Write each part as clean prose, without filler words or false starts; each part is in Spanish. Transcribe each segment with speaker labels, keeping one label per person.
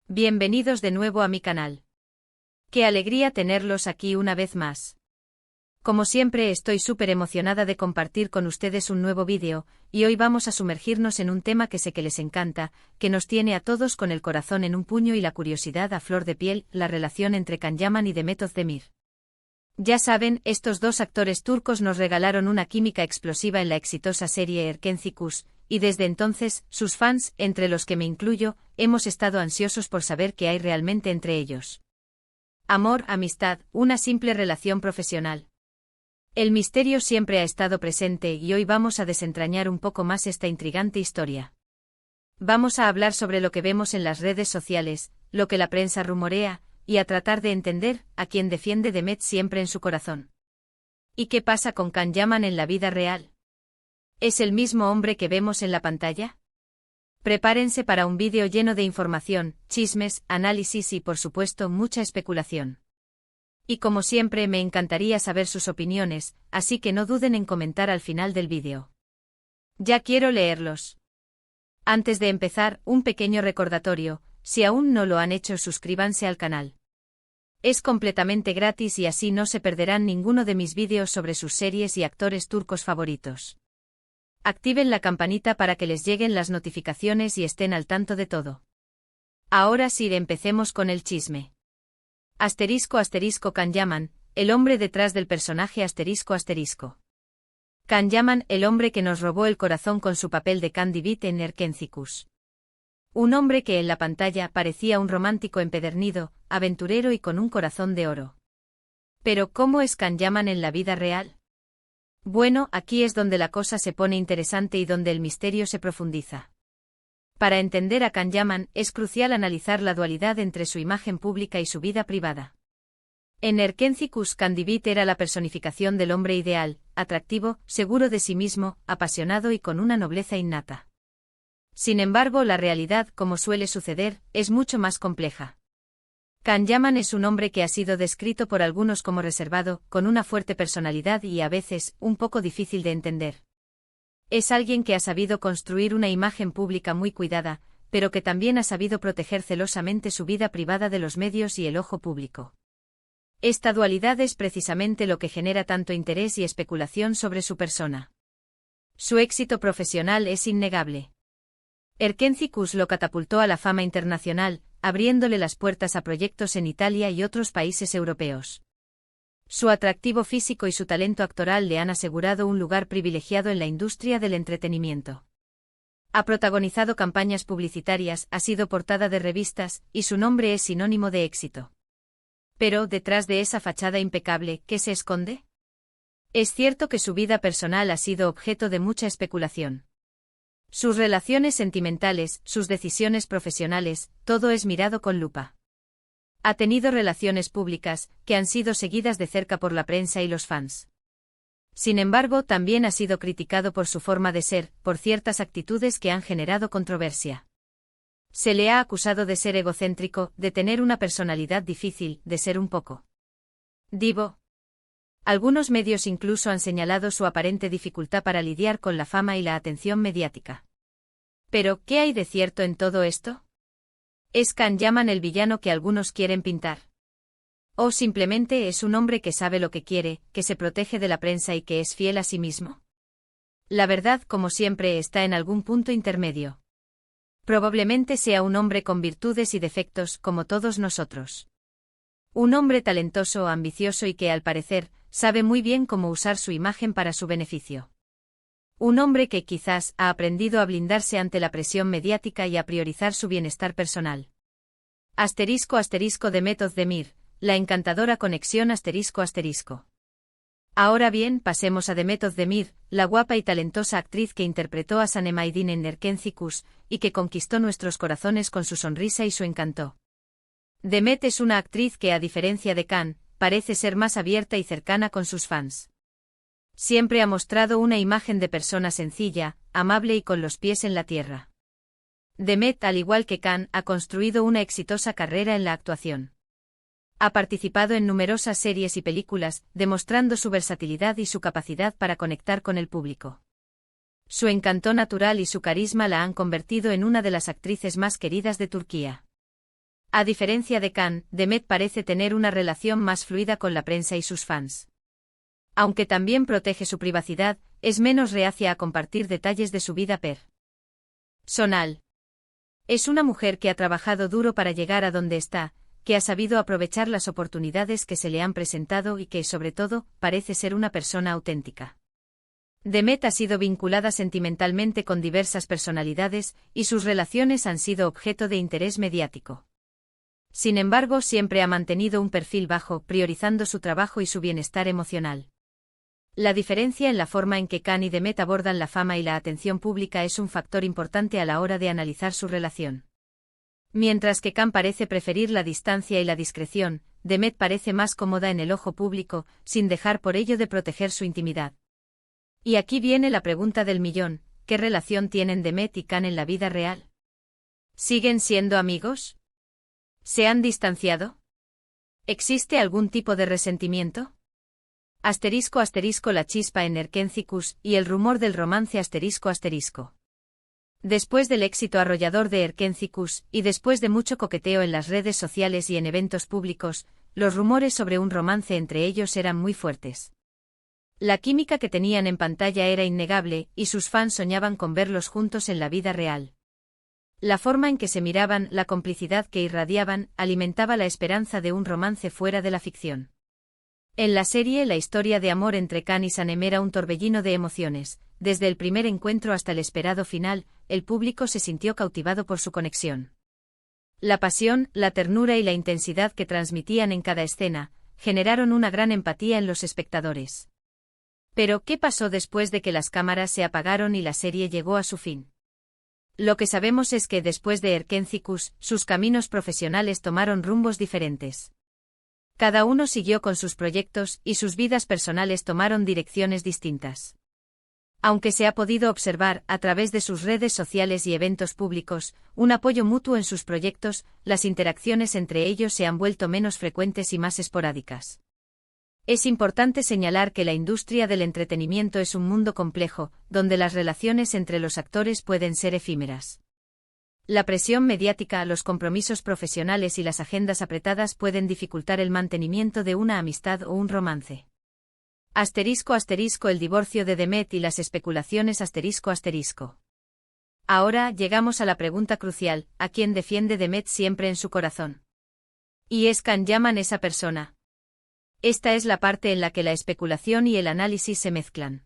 Speaker 1: Bienvenidos de nuevo a mi canal. Qué alegría tenerlos aquí una vez más. Como siempre estoy súper emocionada de compartir con ustedes un nuevo vídeo, y hoy vamos a sumergirnos en un tema que sé que les encanta, que nos tiene a todos con el corazón en un puño y la curiosidad a flor de piel, la relación entre Can Yaman y Demet Özdemir. Ya saben, estos dos actores turcos nos regalaron una química explosiva en la exitosa serie Erkenci Kuş, y desde entonces, sus fans, entre los que me incluyo, hemos estado ansiosos por saber qué hay realmente entre ellos. Amor, amistad, una simple relación profesional. El misterio siempre ha estado presente y hoy vamos a desentrañar un poco más esta intrigante historia. Vamos a hablar sobre lo que vemos en las redes sociales, lo que la prensa rumorea, y a tratar de entender a quién defiende Demet siempre en su corazón. ¿Y qué pasa con Can Yaman en la vida real? ¿Es el mismo hombre que vemos en la pantalla? Prepárense para un vídeo lleno de información, chismes, análisis y por supuesto mucha especulación. Y como siempre me encantaría saber sus opiniones, así que no duden en comentar al final del vídeo. Ya quiero leerlos. Antes de empezar, un pequeño recordatorio, si aún no lo han hecho suscríbanse al canal. Es completamente gratis y así no se perderán ninguno de mis vídeos sobre sus series y actores turcos favoritos. Activen la campanita para que les lleguen las notificaciones y estén al tanto de todo. Ahora sí, empecemos con el chisme. Can Yaman, el hombre detrás del personaje ***. Can Yaman, el hombre que nos robó el corazón con su papel de Can Divit en Erkenci Kuş. Un hombre que en la pantalla parecía un romántico empedernido, aventurero y con un corazón de oro. Pero ¿cómo es Can Yaman en la vida real? Bueno, aquí es donde la cosa se pone interesante y donde el misterio se profundiza. Para entender a Can Yaman es crucial analizar la dualidad entre su imagen pública y su vida privada. En Erkenci Kuş, Can Divit era la personificación del hombre ideal, atractivo, seguro de sí mismo, apasionado y con una nobleza innata. Sin embargo, la realidad, como suele suceder, es mucho más compleja. Can Yaman es un hombre que ha sido descrito por algunos como reservado, con una fuerte personalidad y a veces, un poco difícil de entender. Es alguien que ha sabido construir una imagen pública muy cuidada, pero que también ha sabido proteger celosamente su vida privada de los medios y el ojo público. Esta dualidad es precisamente lo que genera tanto interés y especulación sobre su persona. Su éxito profesional es innegable. Erkenci Kuş lo catapultó a la fama internacional, abriéndole las puertas a proyectos en Italia y otros países europeos. Su atractivo físico y su talento actoral le han asegurado un lugar privilegiado en la industria del entretenimiento. Ha protagonizado campañas publicitarias, ha sido portada de revistas, y su nombre es sinónimo de éxito. Pero, detrás de esa fachada impecable, ¿qué se esconde? Es cierto que su vida personal ha sido objeto de mucha especulación. Sus relaciones sentimentales, sus decisiones profesionales, todo es mirado con lupa. Ha tenido relaciones públicas, que han sido seguidas de cerca por la prensa y los fans. Sin embargo, también ha sido criticado por su forma de ser, por ciertas actitudes que han generado controversia. Se le ha acusado de ser egocéntrico, de tener una personalidad difícil, de ser un poco divo. Algunos medios incluso han señalado su aparente dificultad para lidiar con la fama y la atención mediática. Pero, ¿qué hay de cierto en todo esto? ¿Es Can Yaman el villano que algunos quieren pintar? ¿O simplemente es un hombre que sabe lo que quiere, que se protege de la prensa y que es fiel a sí mismo? La verdad, como siempre, está en algún punto intermedio. Probablemente sea un hombre con virtudes y defectos, como todos nosotros. Un hombre talentoso, ambicioso y que, al parecer, sabe muy bien cómo usar su imagen para su beneficio. Un hombre que quizás ha aprendido a blindarse ante la presión mediática y a priorizar su bienestar personal. Demet Özdemir, la encantadora conexión ***. Ahora bien, pasemos a Demet Özdemir, la guapa y talentosa actriz que interpretó a Sanem Aydin en Erkenci Kuş, y que conquistó nuestros corazones con su sonrisa y su encanto. Demet es una actriz que, a diferencia de Can, parece ser más abierta y cercana con sus fans. Siempre ha mostrado una imagen de persona sencilla, amable y con los pies en la tierra. Demet, al igual que Can, ha construido una exitosa carrera en la actuación. Ha participado en numerosas series y películas, demostrando su versatilidad y su capacidad para conectar con el público. Su encanto natural y su carisma la han convertido en una de las actrices más queridas de Turquía. A diferencia de Can, Demet parece tener una relación más fluida con la prensa y sus fans. Aunque también protege su privacidad, es menos reacia a compartir detalles de su vida personal. Es una mujer que ha trabajado duro para llegar a donde está, que ha sabido aprovechar las oportunidades que se le han presentado y que, sobre todo, parece ser una persona auténtica. Demet ha sido vinculada sentimentalmente con diversas personalidades, y sus relaciones han sido objeto de interés mediático. Sin embargo, siempre ha mantenido un perfil bajo, priorizando su trabajo y su bienestar emocional. La diferencia en la forma en que Can y Demet abordan la fama y la atención pública es un factor importante a la hora de analizar su relación. Mientras que Can parece preferir la distancia y la discreción, Demet parece más cómoda en el ojo público, sin dejar por ello de proteger su intimidad. Y aquí viene la pregunta del millón: ¿qué relación tienen Demet y Can en la vida real? ¿Siguen siendo amigos? ¿Se han distanciado? ¿Existe algún tipo de resentimiento? *** La chispa en Erkencicus y el rumor del romance ***. Después del éxito arrollador de Erkencicus, y después de mucho coqueteo en las redes sociales y en eventos públicos, los rumores sobre un romance entre ellos eran muy fuertes. La química que tenían en pantalla era innegable, y sus fans soñaban con verlos juntos en la vida real. La forma en que se miraban, la complicidad que irradiaban, alimentaba la esperanza de un romance fuera de la ficción. En la serie, la historia de amor entre Can y Sanem era un torbellino de emociones. Desde el primer encuentro hasta el esperado final, el público se sintió cautivado por su conexión. La pasión, la ternura y la intensidad que transmitían en cada escena, generaron una gran empatía en los espectadores. Pero, ¿qué pasó después de que las cámaras se apagaron y la serie llegó a su fin? Lo que sabemos es que después de Erkencicus, sus caminos profesionales tomaron rumbos diferentes. Cada uno siguió con sus proyectos y sus vidas personales tomaron direcciones distintas. Aunque se ha podido observar, a través de sus redes sociales y eventos públicos, un apoyo mutuo en sus proyectos, las interacciones entre ellos se han vuelto menos frecuentes y más esporádicas. Es importante señalar que la industria del entretenimiento es un mundo complejo, donde las relaciones entre los actores pueden ser efímeras. La presión mediática, los compromisos profesionales y las agendas apretadas pueden dificultar el mantenimiento de una amistad o un romance. *** El divorcio de Demet y las especulaciones ***. Ahora llegamos a la pregunta crucial: ¿a quién defiende Demet siempre en su corazón? ¿Y es Can Yaman esa persona? Esta es la parte en la que la especulación y el análisis se mezclan.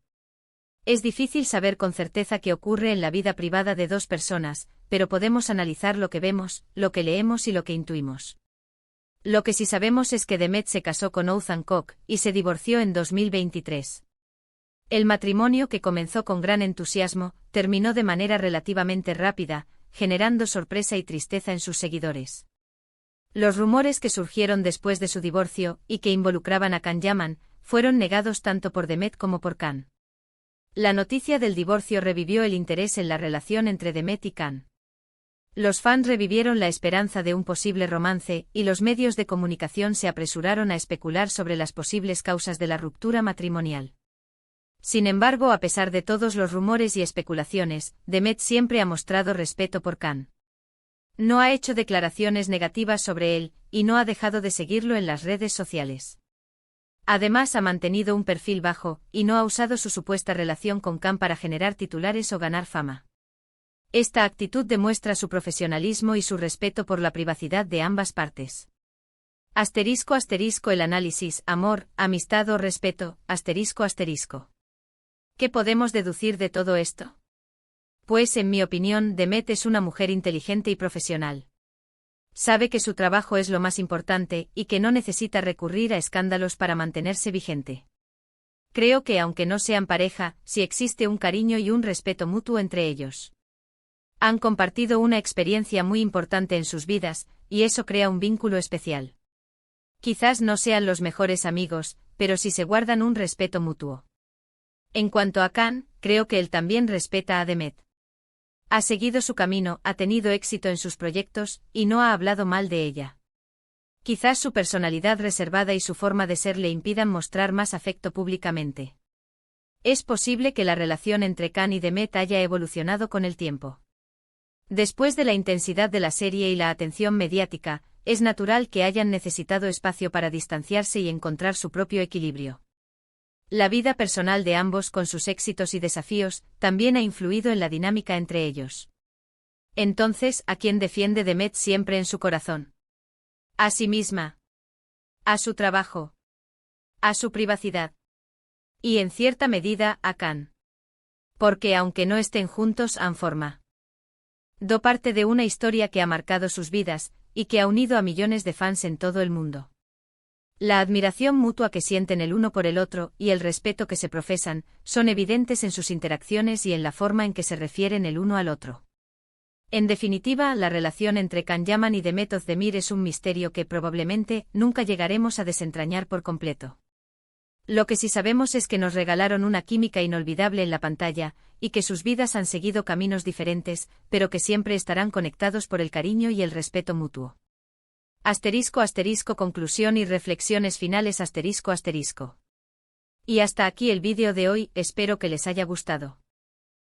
Speaker 1: Es difícil saber con certeza qué ocurre en la vida privada de dos personas, pero podemos analizar lo que vemos, lo que leemos y lo que intuimos. Lo que sí sabemos es que Demet se casó con Ouzhan Kok y se divorció en 2023. El matrimonio, que comenzó con gran entusiasmo, terminó de manera relativamente rápida, generando sorpresa y tristeza en sus seguidores. Los rumores que surgieron después de su divorcio, y que involucraban a Can Yaman, fueron negados tanto por Demet como por Can. La noticia del divorcio revivió el interés en la relación entre Demet y Can. Los fans revivieron la esperanza de un posible romance, y los medios de comunicación se apresuraron a especular sobre las posibles causas de la ruptura matrimonial. Sin embargo, a pesar de todos los rumores y especulaciones, Demet siempre ha mostrado respeto por Can. No ha hecho declaraciones negativas sobre él, y no ha dejado de seguirlo en las redes sociales. Además, ha mantenido un perfil bajo, y no ha usado su supuesta relación con Can para generar titulares o ganar fama. Esta actitud demuestra su profesionalismo y su respeto por la privacidad de ambas partes. *** El análisis: amor, amistad o respeto, ***. ¿Qué podemos deducir de todo esto? Pues, en mi opinión, Demet es una mujer inteligente y profesional. Sabe que su trabajo es lo más importante, y que no necesita recurrir a escándalos para mantenerse vigente. Creo que, aunque no sean pareja, sí existe un cariño y un respeto mutuo entre ellos. Han compartido una experiencia muy importante en sus vidas, y eso crea un vínculo especial. Quizás no sean los mejores amigos, pero sí se guardan un respeto mutuo. En cuanto a Can, creo que él también respeta a Demet. Ha seguido su camino, ha tenido éxito en sus proyectos, y no ha hablado mal de ella. Quizás su personalidad reservada y su forma de ser le impidan mostrar más afecto públicamente. Es posible que la relación entre Can y Demet haya evolucionado con el tiempo. Después de la intensidad de la serie y la atención mediática, es natural que hayan necesitado espacio para distanciarse y encontrar su propio equilibrio. La vida personal de ambos, con sus éxitos y desafíos, también ha influido en la dinámica entre ellos. Entonces, ¿a quién defiende Demet siempre en su corazón? A sí misma. A su trabajo. A su privacidad. Y en cierta medida, a Can. Porque aunque no estén juntos, han formado parte de una historia que ha marcado sus vidas, y que ha unido a millones de fans en todo el mundo. La admiración mutua que sienten el uno por el otro y el respeto que se profesan, son evidentes en sus interacciones y en la forma en que se refieren el uno al otro. En definitiva, la relación entre Can Yaman y Demet Özdemir es un misterio que probablemente nunca llegaremos a desentrañar por completo. Lo que sí sabemos es que nos regalaron una química inolvidable en la pantalla, y que sus vidas han seguido caminos diferentes, pero que siempre estarán conectados por el cariño y el respeto mutuo. *** Conclusión y reflexiones finales ***. Y hasta aquí el vídeo de hoy, espero que les haya gustado.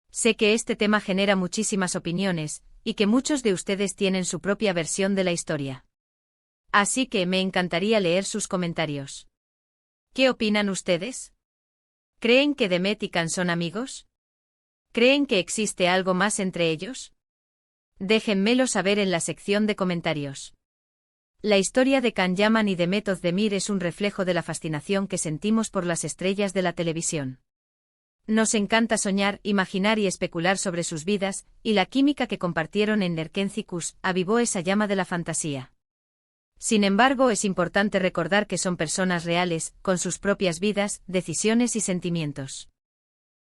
Speaker 1: Sé que este tema genera muchísimas opiniones, y que muchos de ustedes tienen su propia versión de la historia. Así que me encantaría leer sus comentarios. ¿Qué opinan ustedes? ¿Creen que Demet y Can son amigos? ¿Creen que existe algo más entre ellos? Déjenmelo saber en la sección de comentarios. La historia de Can Yaman y Demet Özdemir es un reflejo de la fascinación que sentimos por las estrellas de la televisión. Nos encanta soñar, imaginar y especular sobre sus vidas, y la química que compartieron en Erkenci avivó esa llama de la fantasía. Sin embargo, es importante recordar que son personas reales, con sus propias vidas, decisiones y sentimientos.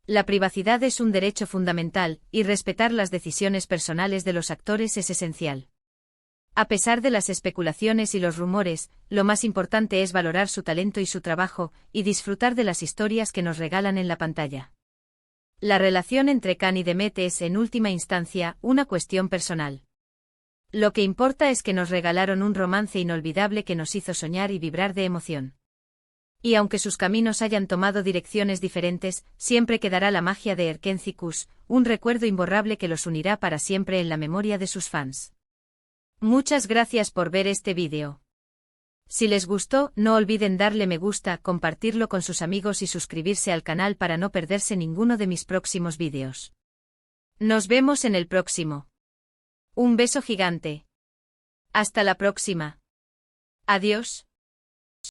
Speaker 1: La privacidad es un derecho fundamental, y respetar las decisiones personales de los actores es esencial. A pesar de las especulaciones y los rumores, lo más importante es valorar su talento y su trabajo, y disfrutar de las historias que nos regalan en la pantalla. La relación entre Can y Demet es, en última instancia, una cuestión personal. Lo que importa es que nos regalaron un romance inolvidable que nos hizo soñar y vibrar de emoción. Y aunque sus caminos hayan tomado direcciones diferentes, siempre quedará la magia de Erkenci, un recuerdo imborrable que los unirá para siempre en la memoria de sus fans. Muchas gracias por ver este vídeo. Si les gustó, no olviden darle me gusta, compartirlo con sus amigos y suscribirse al canal para no perderse ninguno de mis próximos vídeos. Nos vemos en el próximo. Un beso gigante. Hasta la próxima. Adiós.